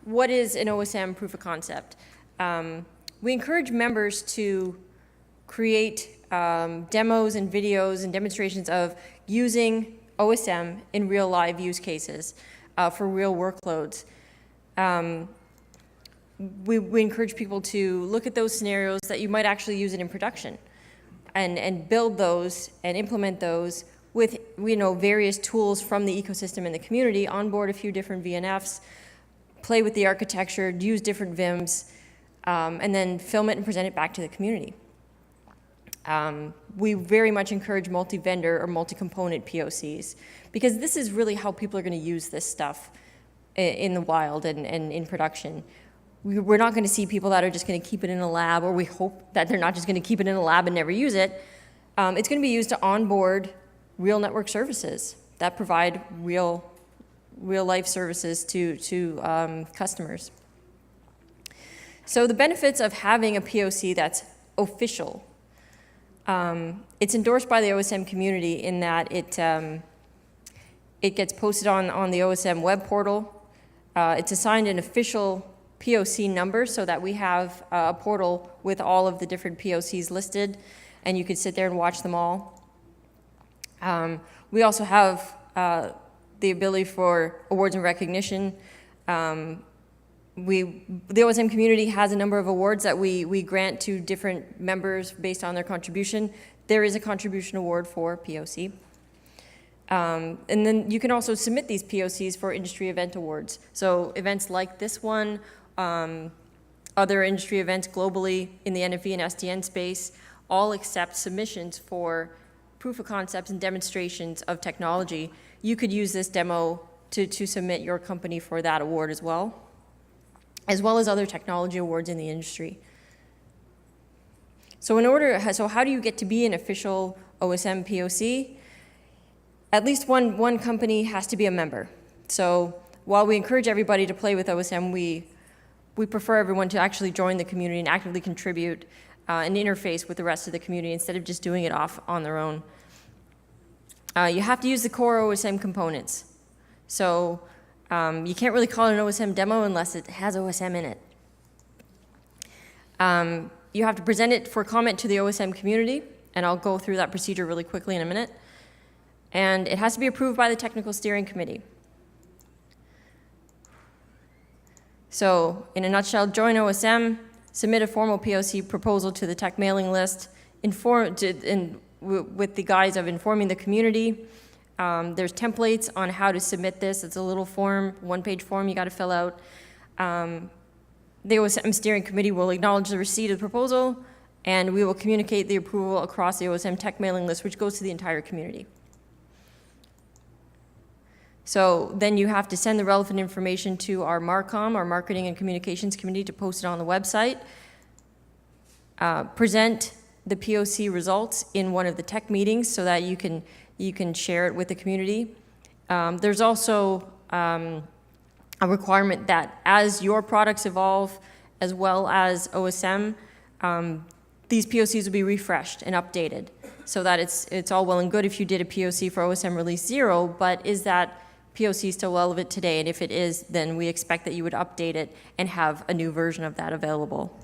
what is an OSM proof of concept? We encourage members to create demos and videos and demonstrations of using OSM in real live use cases for real workloads. We encourage people to look at those scenarios that you might actually use it in production and build those and implement those with various tools from the ecosystem and the community, onboard a few different VNFs, play with the architecture, use different VIMs, and then film it and present it back to the community. We very much encourage multi-vendor or multi-component POCs because this is really how people are going to use this stuff in the wild and in production. We're not going to see people that are just going to keep it in a lab, or we hope that they're not just going to keep it in a lab and never use it. It's going to be used to onboard real network services that provide real life services to customers. So the benefits of having a POC that's official. It's endorsed by the OSM community in that it gets posted on the OSM web portal. It's assigned an official POC number so that we have a portal with all of the different POCs listed, and you could sit there and watch them all. We also have the ability for awards and recognition. The OSM community has a number of awards that we grant to different members based on their contribution. There is a contribution award for POC. And then you can also submit these POCs for industry event awards. So events like this one, other industry events globally in the NFV and SDN space, all accept submissions for proof of concepts and demonstrations of technology. You could use this demo to submit your company for that award as well as other technology awards in the industry. So how do you get to be an official OSM POC? At least one company has to be a member. So while we encourage everybody to play with OSM, we prefer everyone to actually join the community and actively contribute and interface with the rest of the community instead of just doing it off on their own. You have to use the core OSM components. So you can't really call it an OSM demo unless it has OSM in it. You have to present it for comment to the OSM community, and I'll go through that procedure really quickly in a minute. And it has to be approved by the technical steering committee. So in a nutshell, join OSM, submit a formal POC proposal to the tech mailing list, with the guise of informing the community. There's templates on how to submit this. It's a little form, one-page form you got to fill out. The OSM steering committee will acknowledge the receipt of the proposal, and we will communicate the approval across the OSM tech mailing list, which goes to the entire community. So then you have to send the relevant information to our MARCOM, our Marketing and Communications Committee, to post it on the website. Present the POC results in one of the tech meetings so that you can share it with the community. There's also a requirement that as your products evolve, as well as OSM, these POCs will be refreshed and updated so that it's all well and good if you did a POC for OSM release 0, but is that POC still relevant today? And if it is, then we expect that you would update it and have a new version of that available.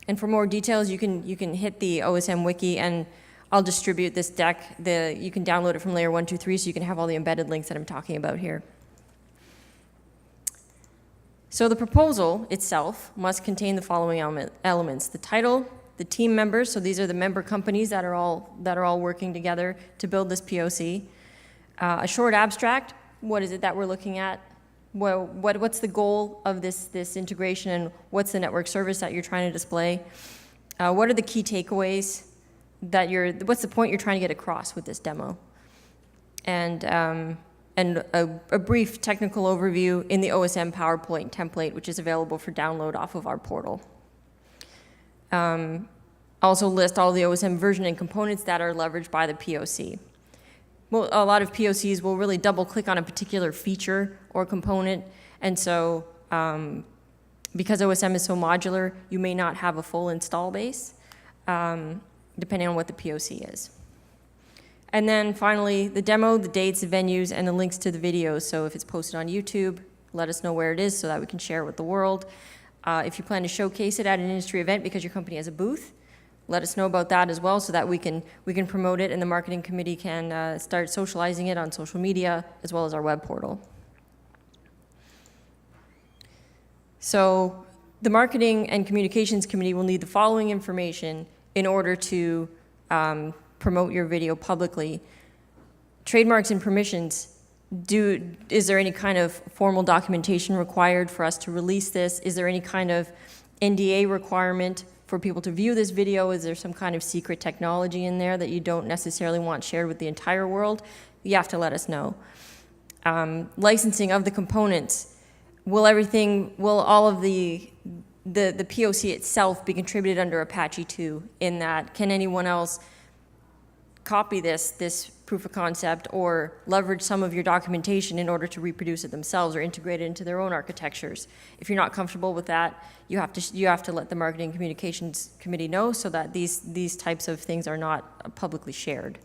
And for more details, you can hit the OSM wiki, and I'll distribute this deck. You can download it from layer 123, so you can have all the embedded links that I'm talking about here. So the proposal itself must contain the following elements: the title, the team members, so these are the member companies that are all working together to build this POC. A short abstract, what is it that we're looking at? Well, what's the goal of this integration, and what's the network service that you're trying to display? What are the key takeaways what's the point you're trying to get across with this demo? And a brief technical overview in the OSM PowerPoint template, which is available for download off of our portal. Also list all the OSM version and components that are leveraged by the POC. Well, a lot of POCs will really double click on a particular feature or component, and so because OSM is so modular, you may not have a full install base, depending on what the POC is. And then finally, the demo, the dates, the venues, and the links to the videos. So if it's posted on YouTube, let us know where it is so that we can share it with the world. If you plan to showcase it at an industry event because your company has a booth, let us know about that as well so that we can promote it and the marketing committee can start socializing it on social media as well as our web portal. So the marketing and communications committee will need the following information in order to promote your video publicly. Trademarks and permissions. Is there any kind of formal documentation required for us to release this? Is there any kind of NDA requirement for people to view this video? Is there some kind of secret technology in there that you don't necessarily want shared with the entire world? You have to let us know. Licensing of the components. Will all of the POC itself be contributed under Apache 2 in that can anyone else copy this proof of concept or leverage some of your documentation in order to reproduce it themselves or integrate it into their own architectures? If you're not comfortable with that, you have to let the marketing and communications committee know so that these types of things are not publicly shared.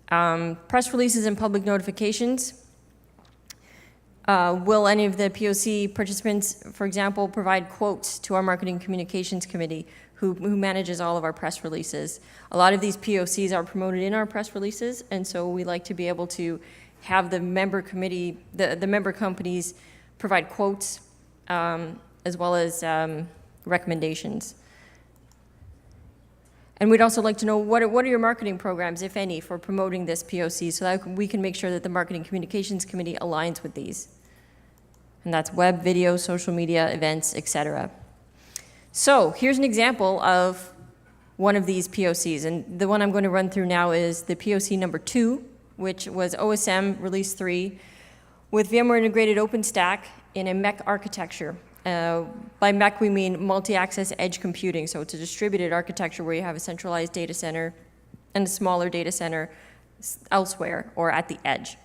Press releases and public notifications. Will any of the POC participants, for example, provide quotes to our marketing communications committee who manages all of our press releases? A lot of these POCs are promoted in our press releases, and so we like to be able to have the member committee, the member companies provide quotes as well as recommendations. And we'd also like to know what are your marketing programs, if any, for promoting this POC so that we can make sure that the marketing communications committee aligns with these. And that's web, video, social media, events, etc. So here's an example of one of these POCs, and the one I'm going to run through now is the POC number 2, which was OSM Release 3 with VMware Integrated OpenStack in a MEC architecture. By MEC, we mean multi-access edge computing, so it's a distributed architecture where you have a centralized data center and a smaller data center elsewhere or at the edge.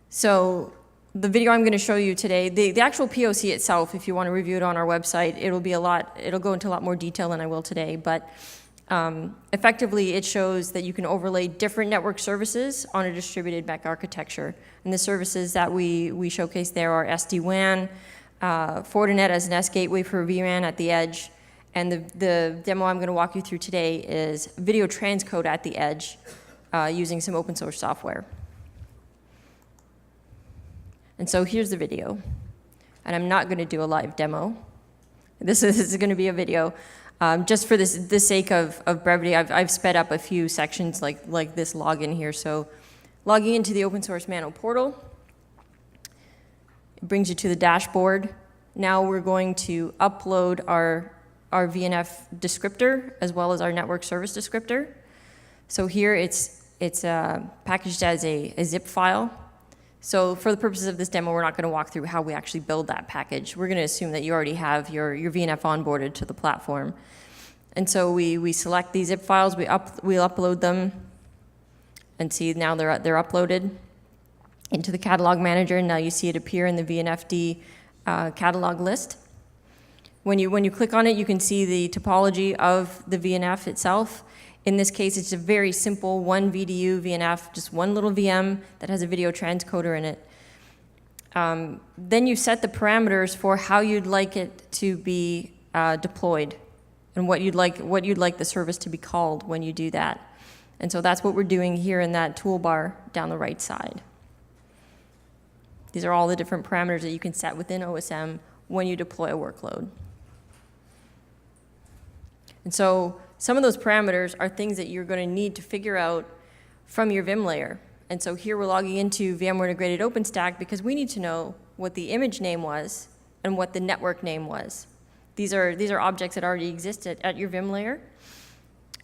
So the video I'm going to show you today, the actual POC itself, if you want to review it on our website, it'll go into a lot more detail than I will today, but effectively it shows that you can overlay different network services on a distributed MEC architecture. And the services that we showcase there are SD-WAN, Fortinet as an S gateway for vRAN at the edge, and the demo I'm going to walk you through today is video transcode at the edge using some open source software. And so here's the video. And I'm not going to do a live demo. This is going to be a video. Just for the sake of brevity, I've sped up a few sections like this login here. So logging into the open source Mano portal, it brings you to the dashboard. Now we're going to upload our VNF descriptor as well as our network service descriptor. So here it's packaged as a zip file. So for the purposes of this demo, we're not going to walk through how we actually build that package. We're going to assume that you already have your VNF onboarded to the platform. And so we select these zip files, we'll upload them, and see now they're uploaded into the catalog manager. And now you see it appear in the VNFD catalog list. When you click on it, you can see the topology of the VNF itself. In this case, it's a very simple one VDU VNF, just one little VM that has a video transcoder in it. Then you set the parameters for how you'd like it to be deployed and what you'd like the service to be called when you do that. And so that's what we're doing here in that toolbar down the right side. These are all the different parameters that you can set within OSM when you deploy a workload. And so some of those parameters are things that you're going to need to figure out from your Vim layer. And so here we're logging into VMware Integrated OpenStack because we need to know what the image name was and what the network name was. These are objects that already exist at your Vim layer.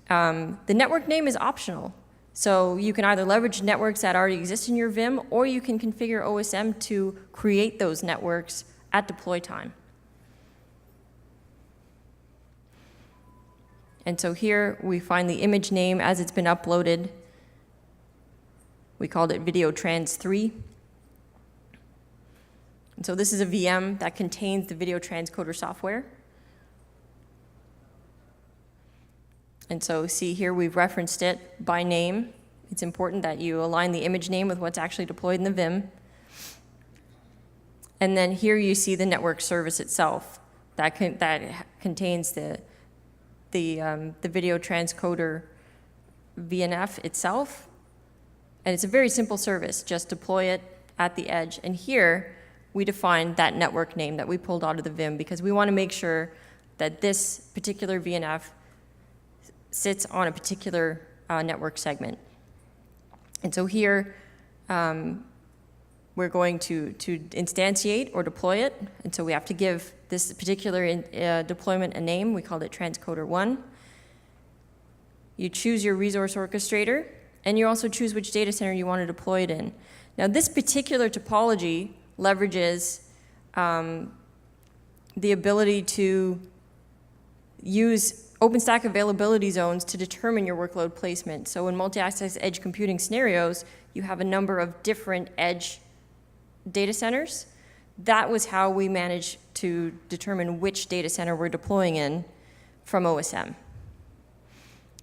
The network name is optional. So you can either leverage networks that already exist in your Vim, or you can configure OSM to create those networks at deploy time. And so here we find the image name as it's been uploaded. We called it Video Trans 3. And so this is a VM that contains the video transcoder software. And so see here we've referenced it by name. It's important that you align the image name with what's actually deployed in the Vim. And then here you see the network service itself that contains the video transcoder VNF itself. And it's a very simple service, just deploy it at the edge. And here we define that network name that we pulled out of the Vim because we want to make sure that this particular VNF sits on a particular network segment. And so here, we're going to instantiate or deploy it. And so we have to give this particular deployment a name. We called it Transcoder 1. You choose your resource orchestrator, and you also choose which data center you want to deploy it in. Now, this particular topology leverages the ability to use OpenStack availability zones to determine your workload placement. So in multi-access edge computing scenarios, you have a number of different edge data centers. That was how we managed to determine which data center we're deploying in from OSM.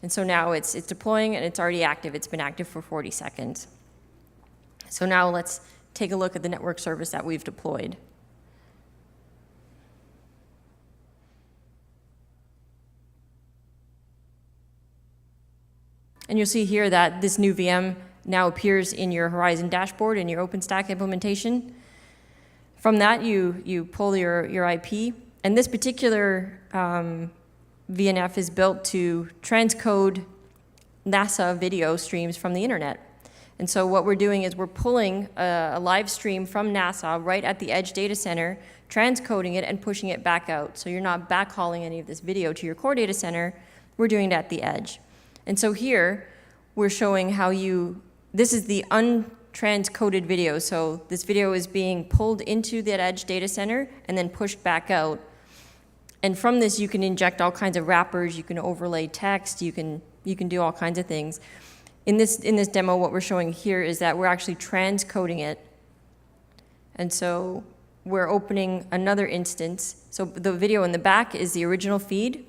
And so now it's deploying and it's already active. It's been active for 40 seconds. So now let's take a look at the network service that we've deployed. And you'll see here that this new VM now appears in your Horizon dashboard in your OpenStack implementation. From that, you pull your IP. And this particular VNF is built to transcode NASA video streams from the internet. And so what we're doing is we're pulling a live stream from NASA right at the edge data center, transcoding it and pushing it back out. So you're not backhauling any of this video to your core data center. We're doing it at the edge. And so here, we're showing how this is the untranscoded video. So this video is being pulled into that edge data center and then pushed back out. And from this, you can inject all kinds of wrappers. You can overlay text. You can do all kinds of things. In this demo, what we're showing here is that we're actually transcoding it. And so we're opening another instance. So the video in the back is the original feed.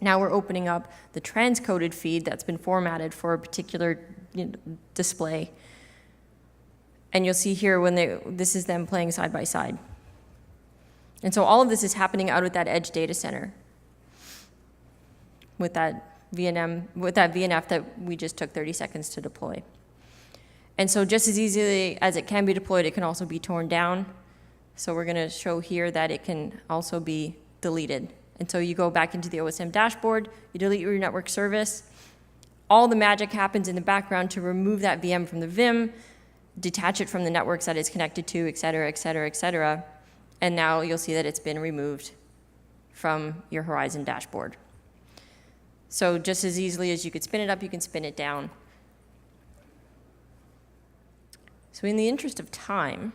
Now we're opening up the transcoded feed that's been formatted for a particular display. And you'll see here this is them playing side by side. And so all of this is happening out at that edge data center with that VNF that we just took 30 seconds to deploy. And so just as easily as it can be deployed, it can also be torn down. So we're going to show here that it can also be deleted. And so you go back into the OSM dashboard, you delete your network service. All the magic happens in the background to remove that VM from the Vim, detach it from the networks that it's connected to, et cetera, et cetera, et cetera. And now you'll see that it's been removed from your Horizon dashboard. So just as easily as you could spin it up, you can spin it down. So in the interest of time,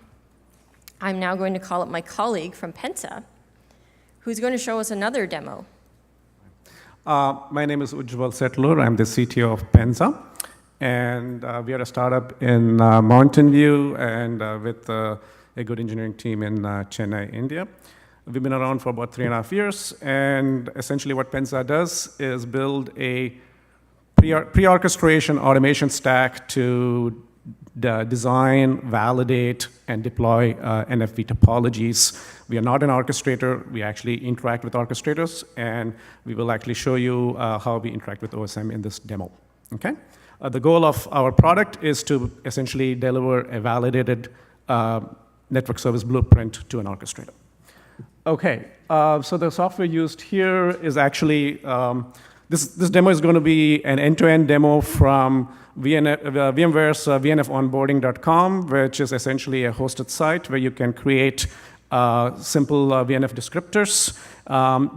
I'm now going to call up my colleague from Penza, who's going to show us another demo. My name is Ujjwal Setlur. I'm the CTO of Penza. And we are a startup in Mountain View and with a good engineering team in Chennai, India. We've been around for about 3.5 years. And essentially what Penza does is build a pre-orchestration automation stack to design, validate, and deploy NFV topologies. We are not an orchestrator. We actually interact with orchestrators, and we will actually show you how we interact with OSM in this demo. Okay? The goal of our product is to essentially deliver a validated network service blueprint to an orchestrator. Okay, so the software used here is actually, this demo is going to be an end-to-end demo from VMware's VNFOnboarding.com, which is essentially a hosted site where you can create simple VNF descriptors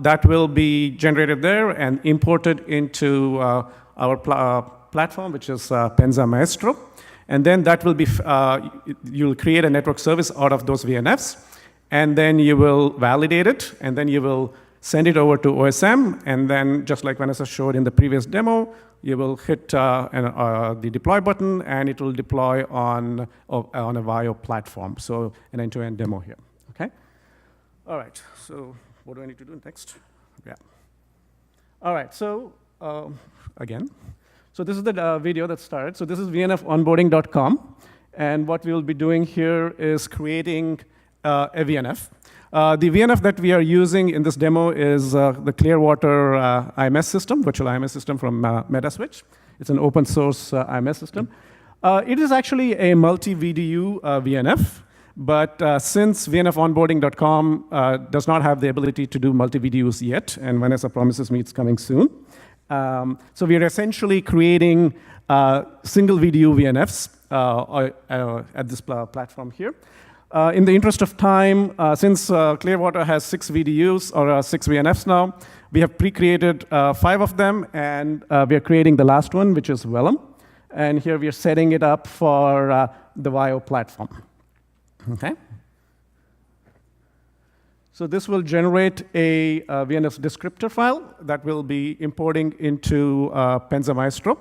that will be generated there and imported into our platform, which is Penza Maestro. And then that will be, you'll create a network service out of those VNFs, and then you will validate it, and then you will send it over to OSM, and then just like Vanessa showed in the previous demo, you will hit the deploy button, and it will deploy on a VIO platform. So an end-to-end demo here, okay? All right, so what do I need to do next? Yeah. All right, so again, so this is the video that started. So this is VNFOnboarding.com, and what we'll be doing here is creating a VNF. The VNF that we are using in this demo is the Clearwater IMS system, virtual IMS system from Metaswitch. It's an open source IMS system. It is actually a multi-VDU VNF, but since VNFOnboarding.com does not have the ability to do multi-VDUs yet, and Vanessa promises me it's coming soon, so we are essentially creating single VDU VNFs at this platform here. In the interest of time, since Clearwater has 6 VDUs, or 6 VNFs now, we have pre-created 5 of them, and we are creating the last one, which is Vellum. And here we are setting it up for the VIO platform. Okay? So this will generate a VNF descriptor file that will be importing into Penza Maestro.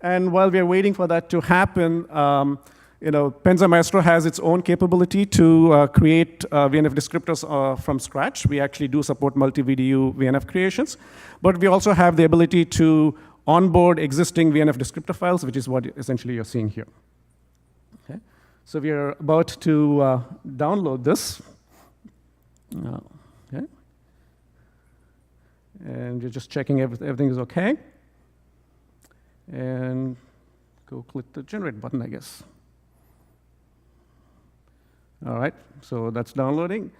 And while we are waiting for that to happen, Penza Maestro has its own capability to create VNF descriptors from scratch. We actually do support multi-VDU VNF creations, but we also have the ability to onboard existing VNF descriptor files, which is what essentially you're seeing here. Okay. So we are about to download this. Okay. And you're just checking everything is okay. And go click the generate button, I guess. All right, so that's downloading.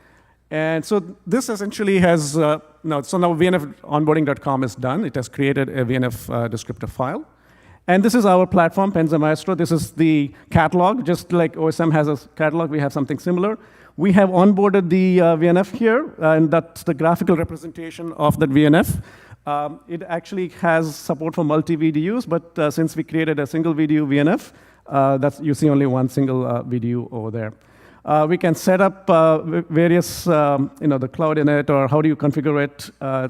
And so this essentially has, so now VNFOnboarding.com is done. It has created a VNF descriptor file. And this is our platform, Penza Maestro. This is the catalog. Just like OSM has a catalog, we have something similar. We have onboarded the VNF here, and that's the graphical representation of that VNF. It actually has support for multi-VDUs, but since we created a single VDU VNF, you see only one single VDU over there. We can set up various, the cloud init, or how do you configure it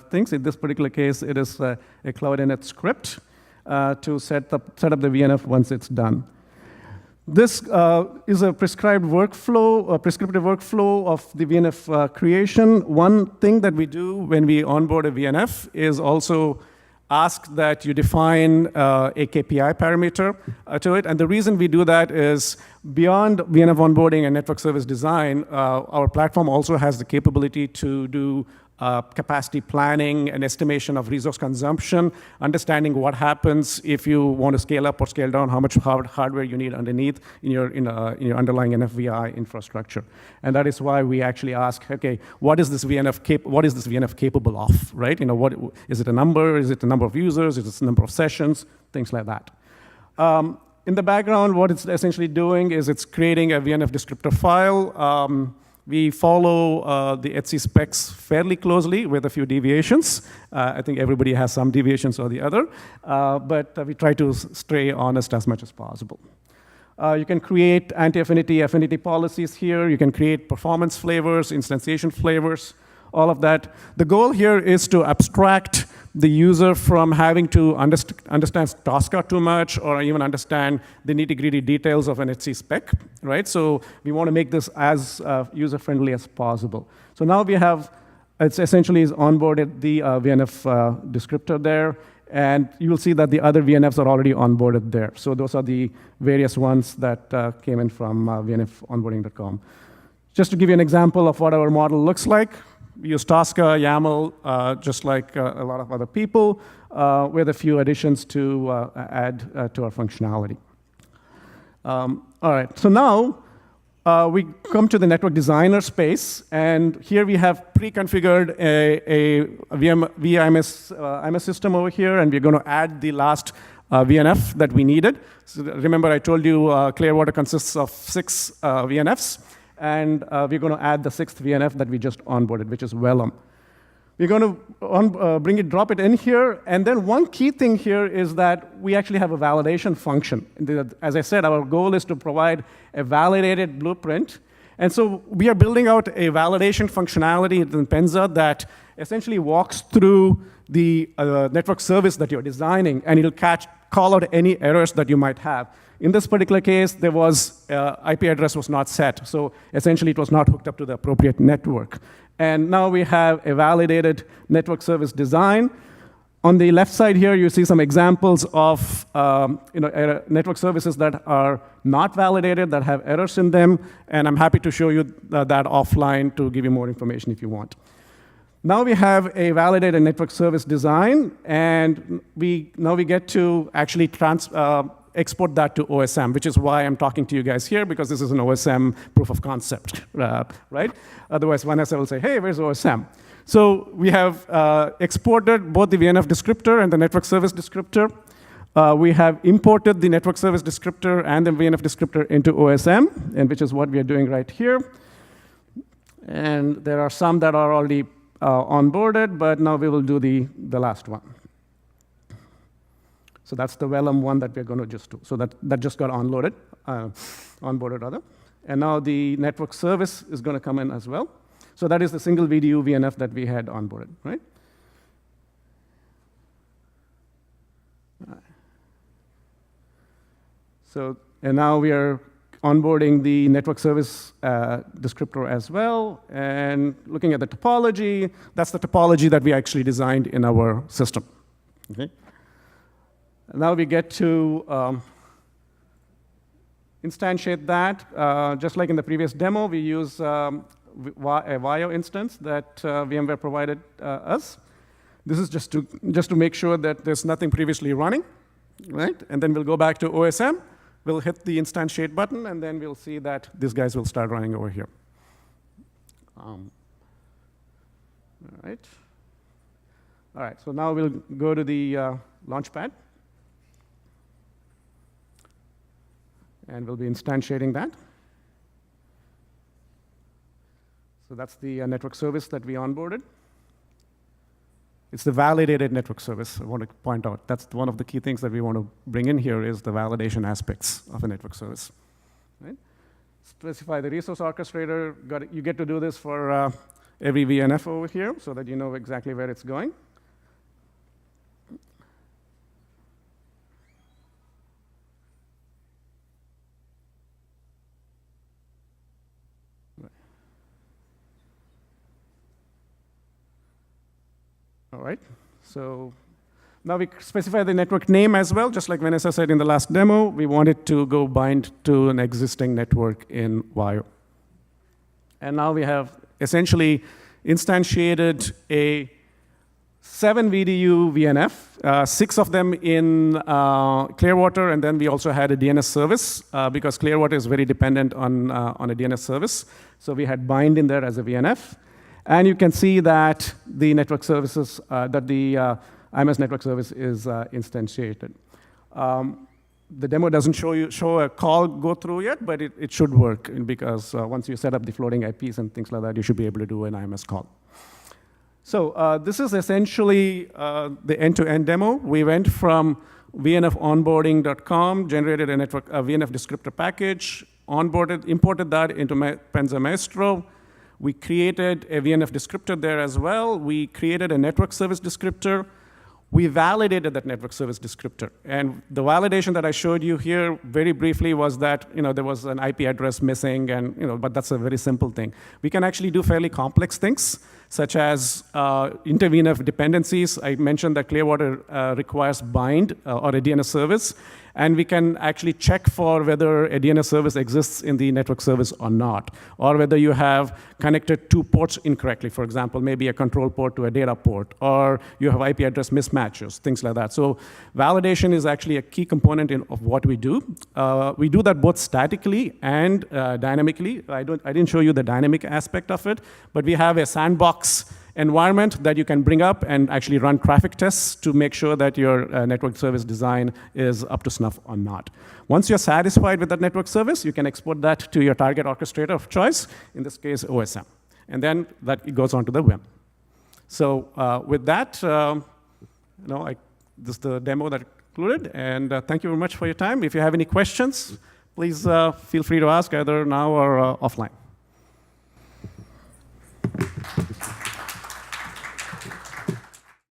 things. In this particular case, it is a cloud init script to set up the VNF once it's done. This is a prescribed workflow, a prescriptive workflow of the VNF creation. One thing that we do when we onboard a VNF is also ask that you define a KPI parameter to it. And the reason we do that is beyond VNF onboarding and network service design, our platform also has the capability to do capacity planning and estimation of resource consumption, understanding what happens if you want to scale up or scale down, how much hardware you need underneath in your underlying NFVI infrastructure. And that is why we actually ask, okay, what is this VNF capable of, right? What is it a number? Is it a number of users? Is it a number of sessions? Things like that. In the background, what it's essentially doing is it's creating a VNF descriptor file. We follow the Etsy specs fairly closely with a few deviations. I think everybody has some deviations or the other, but we try to stay honest as much as possible. You can create anti-affinity, affinity policies here. You can create performance flavors, instantiation flavors, all of that. The goal here is to abstract the user from having to understand Tosca too much or even understand the nitty-gritty details of an Etsy spec, right? So we want to make this as user-friendly as possible. So now we have, it's essentially is onboarded the VNF descriptor there, and you will see that the other VNFs are already onboarded there. So those are the various ones that came in from VNFOnboarding.com. Just to give you an example of what our model looks like, we use Tosca, YAML, just like a lot of other people, with a few additions to add to our functionality. All right, so now we come to the network designer space, and here we have pre-configured a IMS system over here, and we're going to add the last VNF that we needed. So remember, I told you Clearwater consists of 6 VNFs. And we're going to add the 6th VNF that we just onboarded, which is Vellum. We're going to drop it in here. And then one key thing here is that we actually have a validation function. As I said, our goal is to provide a validated blueprint. And so we are building out a validation functionality in Penza that essentially walks through the network service that you're designing, and it'll call out any errors that you might have. In this particular case, there was IP address was not set. So essentially, it was not hooked up to the appropriate network. And now we have a validated network service design. On the left side here, you see some examples of network services that are not validated, that have errors in them, and I'm happy to show you that offline to give you more information if you want. Now we have a validated network service design, and now we get to actually export that to OSM, which is why I'm talking to you guys here, because this is an OSM proof of concept, right? Otherwise, Vanessa will say, hey, where's OSM? So we have exported both the VNF descriptor and the network service descriptor. We have imported the network service descriptor and the VNF descriptor into OSM, and which is what we are doing right here. And there are some that are already onboarded, but now we will do the last one. So that's the Vellum one that we're going to just do. So that just got onboarded rather. And now the network service is going to come in as well. So that is the single VDU VNF that we had onboarded, right? So, and now we are onboarding the network service descriptor as well, and looking at the topology. That's the topology that we actually designed in our system. Okay. And now we get to instantiate that. Just like in the previous demo, we use a VIO instance that VMware provided us. This is just to make sure that there's nothing previously running, right? And then we'll go back to OSM. We'll hit the instantiate button, and then we'll see that these guys will start running over here. All right, so now we'll go to the launchpad. And we'll be instantiating that. So that's the network service that we onboarded. It's the validated network service, I want to point out. That's one of the key things that we want to bring in here is the validation aspects of a network service. Right? Specify the resource orchestrator. You get to do this for every VNF over here so that you know exactly where it's going. All right, so now we specify the network name as well, just like Vanessa said in the last demo. We want it to go bind to an existing network in VIO. And now we have essentially instantiated a 7 VDU VNF, 6 of them in Clearwater, and then we also had a DNS service because Clearwater is very dependent on a DNS service. So we had bind in there as a VNF. And you can see that the network services, that the IMS network service is instantiated. The demo doesn't show a call go through yet, but it should work because once you set up the floating IPs and things like that, you should be able to do an IMS call. So this is essentially the end-to-end demo. We went from VNFOnboarding.com, generated a VNF descriptor package, imported that into Penza Maestro. We created a VNF descriptor there as well. We created a network service descriptor. We validated that network service descriptor. And the validation that I showed you here very briefly was that there was an IP address missing, and but that's a very simple thing. We can actually do fairly complex things, such as inter-VNF dependencies. I mentioned that Clearwater requires bind or a DNS service. And we can actually check for whether a DNS service exists in the network service or not, or whether you have connected 2 ports incorrectly, for example, maybe a control port to a data port, or you have IP address mismatches, things like that. So validation is actually a key component of what we do. We do that both statically and dynamically. I didn't show you the dynamic aspect of it, but we have a sandbox environment that you can bring up and actually run traffic tests to make sure that your network service design is up to snuff or not. Once you're satisfied with that network service, you can export that to your target orchestrator of choice, in this case, OSM. And then it goes on to the VM. So with that, this is the demo that concluded. And thank you very much for your time. If you have any questions, please feel free to ask either now or offline.